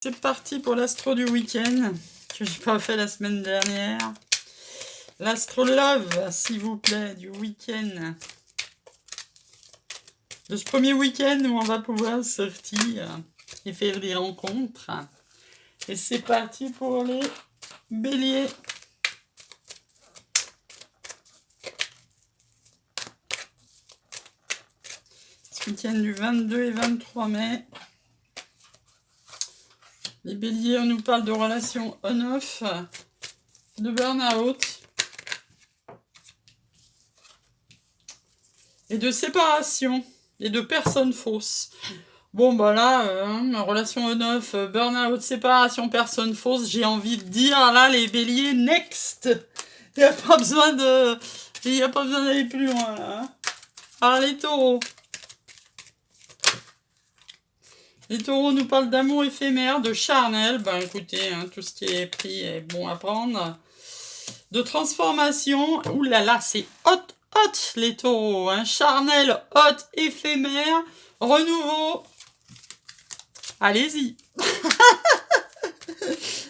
C'est parti pour l'astro du week-end, que j'ai pas fait la semaine dernière. L'astro love, s'il vous plaît, du week-end. De ce premier week-end où on va pouvoir sortir et faire des rencontres. Et c'est parti pour les béliers. Ce week-end du 22 et 23 mai. Les béliers, on nous parle de relations on-off, de burn-out et de séparation et de personnes fausses. Bon, bah là, relation on-off, burn-out, séparation, personne fausse, j'ai envie de dire, là, les béliers, next. Il n'y a pas besoin d'aller plus loin, là. Alors, les taureaux. Les taureaux nous parlent d'amour éphémère, de charnel. Ben, écoutez, tout ce qui est pris est bon à prendre. De transformation. Ouh là là, c'est hot, les taureaux. Charnel, hot, éphémère, renouveau. Allez-y.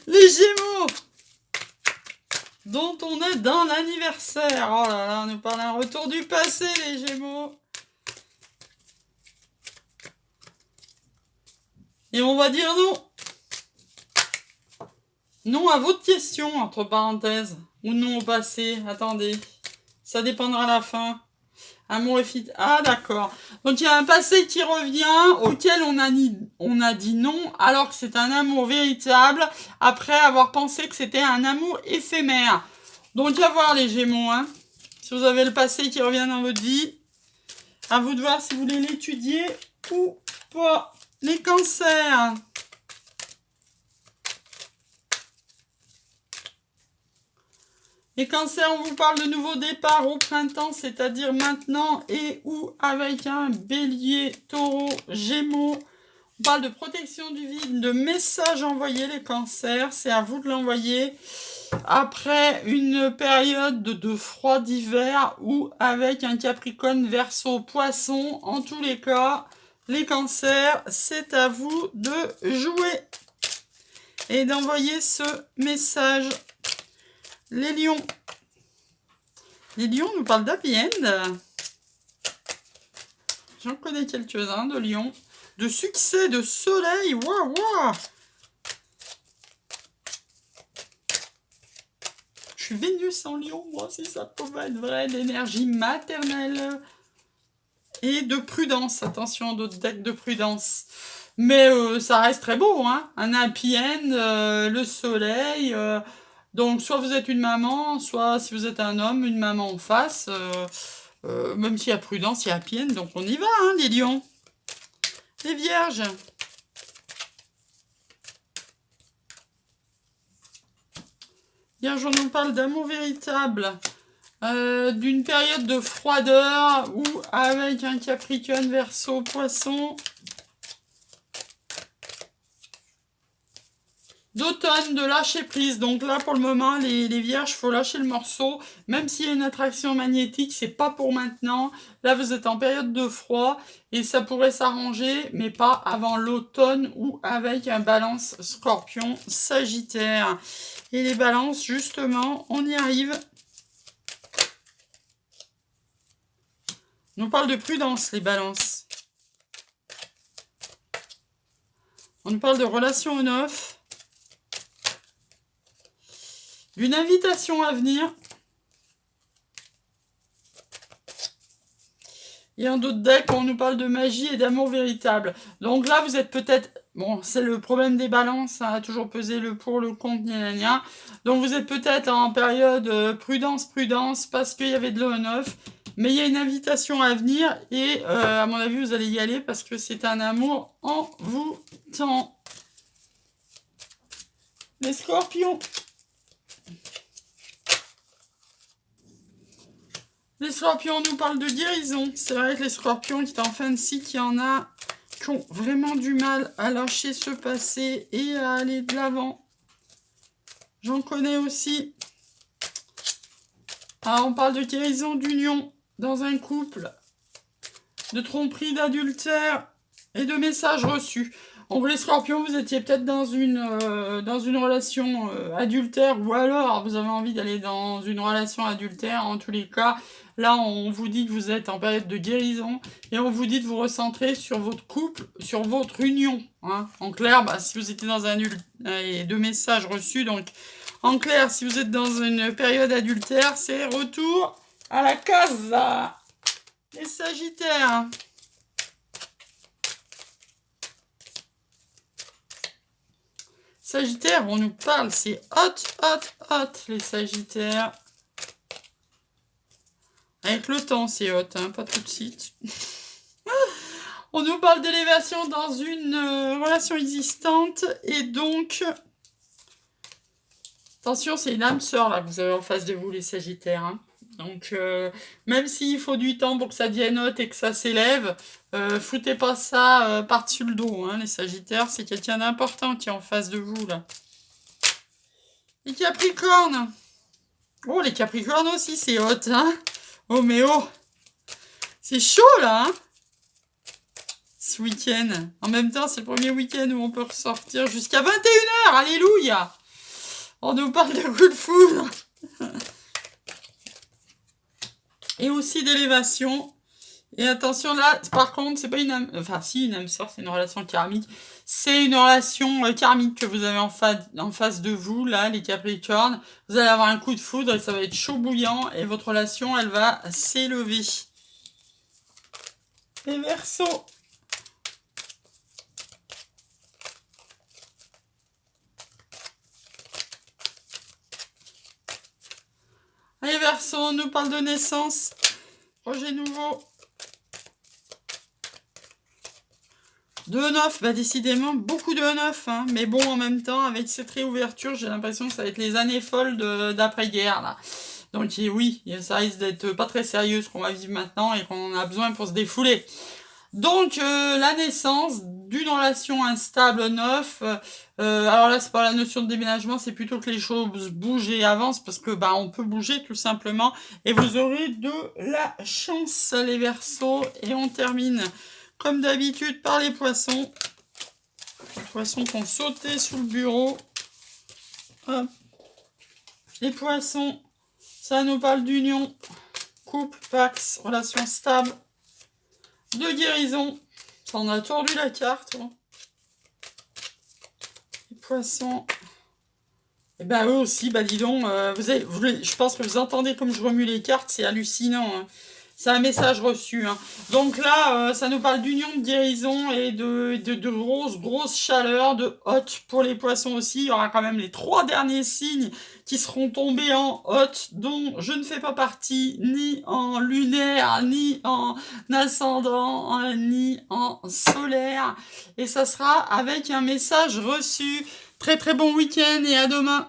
Les Gémeaux, dont on est dans l'anniversaire. Oh là là, on nous parle d'un retour du passé, les Gémeaux. Et on va dire non. Non à votre question, entre parenthèses. Ou non au passé. Attendez. Ça dépendra à la fin. Amour et fit. Ah, d'accord. Donc, il y a un passé qui revient, auquel on a dit non, alors que c'est un amour véritable, après avoir pensé que c'était un amour éphémère. Donc, à voir les Gémeaux, Si vous avez le passé qui revient dans votre vie, à vous de voir si vous voulez l'étudier ou pas. Les cancers. Les cancers, on vous parle de nouveau départ au printemps, c'est-à-dire maintenant et ou avec un bélier, taureau, gémeaux. On parle de protection du vide, de messages envoyés, les cancers. C'est à vous de l'envoyer après une période de froid d'hiver ou avec un capricorne, verseau, poisson. En tous les cas, les cancers, c'est à vous de jouer et d'envoyer ce message. Les lions. Les lions nous parlent d'happy end. J'en connais quelques-uns de lions. De succès, de soleil. Waouh, waouh. Je suis Vénus en lion, moi, si ça pouvait être vrai. L'énergie maternelle. Et de prudence. Attention, d'autres decks de prudence. Mais ça reste très beau, Un happy end, le soleil. Donc, soit vous êtes une maman, soit si vous êtes un homme, une maman en face. Même s'il y a prudence, il y a happy end. Donc, on y va, les lions. Les vierges. Vierges, on nous parle d'amour véritable. D'une période de froideur ou avec un capricorne, verseau, poisson. D'automne, de lâcher prise. Donc là, pour le moment, les vierges, il faut lâcher le morceau. Même s'il y a une attraction magnétique, c'est pas pour maintenant. Là, vous êtes en période de froid et ça pourrait s'arranger, mais pas avant l'automne ou avec un balance scorpion sagittaire. Et les balances, justement, on y arrive. On nous parle de prudence, les balances. On nous parle de relations on-off. D'une invitation à venir. Et en d'autres decks, on nous parle de magie et d'amour véritable. Donc là, vous êtes peut-être... Bon, c'est le problème des balances, ça a toujours pesé le pour, le contre, gna gna gna. Donc vous êtes peut-être en période prudence, parce qu'il y avait de l'on-off. Mais il y a une invitation à venir et à mon avis, vous allez y aller parce que c'est un amour en vous temps. Les scorpions. Les scorpions nous parlent de guérison. C'est vrai que les scorpions qui sont en fin de cycle, il y en a qui ont vraiment du mal à lâcher ce passé et à aller de l'avant. J'en connais aussi. Ah, on parle de guérison d'union dans un couple, de tromperie, d'adultère et de messages reçus. Donc les scorpions, vous étiez peut-être dans une relation adultère, ou alors vous avez envie d'aller dans une relation adultère. En tous les cas, là on vous dit que vous êtes en période de guérison, et on vous dit de vous recentrer sur votre couple, sur votre union. Hein. En clair, si vous étiez dans un et deux messages reçus, donc en clair, si vous êtes dans une période adultère, c'est retour à la case. Les Sagittaires. Sagittaire, on nous parle, c'est hot, les Sagittaires. Avec le temps, c'est hot, hein, pas tout de suite. On nous parle d'élévation dans une relation existante, et donc... Attention, c'est une âme sœur, là, que vous avez en face de vous, les Sagittaires, hein. Donc, même s'il faut du temps pour que ça devienne hot et que ça s'élève, foutez pas ça par-dessus le dos, hein, les Sagittaires. C'est quelqu'un d'important qui est en face de vous, là. Les Capricornes. Oh, les Capricornes aussi, c'est hot, hein. Oh, mais oh. C'est chaud, là, hein. Ce week-end. En même temps, c'est le premier week-end où on peut ressortir jusqu'à 21h. Alléluia. On nous parle de coup de foudre. Et aussi d'élévation. Et attention, là, par contre, c'est pas une âme... Enfin, si, une âme sœur, c'est une relation karmique. C'est une relation karmique que vous avez en face de vous, là, les Capricornes. Vous allez avoir un coup de foudre et ça va être chaud bouillant. Et votre relation, elle va s'élever. Les Verseaux. Les Verseaux, on nous parle de naissance. Projet nouveau. 2-9, décidément, beaucoup de 9, hein. Mais bon, en même temps, avec cette réouverture, j'ai l'impression que ça va être les années folles d'après-guerre, là. Donc oui, ça risque d'être pas très sérieux ce qu'on va vivre maintenant et qu'on en a besoin pour se défouler. Donc, la naissance d'une relation instable 9. Alors là, c'est pas la notion de déménagement, c'est plutôt que les choses bougent et avancent, parce que on peut bouger tout simplement. Et vous aurez de la chance, les Verseaux. Et on termine, comme d'habitude, par les Poissons. Les Poissons qui ont sauté sous le bureau. Hop. Les Poissons, ça nous parle d'union, couple, pax, relation stable, de guérison. Ça en a tordu la carte. Hein. Les Poissons. Et eux aussi, dis donc, je pense que vous entendez comme je remue les cartes, c'est hallucinant. Hein. C'est un message reçu. Hein. Donc là, ça nous parle d'union, de guérison et de grosses chaleurs, de hot pour les Poissons aussi. Il y aura quand même les 3 derniers signes qui seront tombés en hot, dont je ne fais pas partie, ni en lunaire, ni en ascendant, ni en solaire. Et ça sera avec un message reçu. Très très bon week-end et à demain.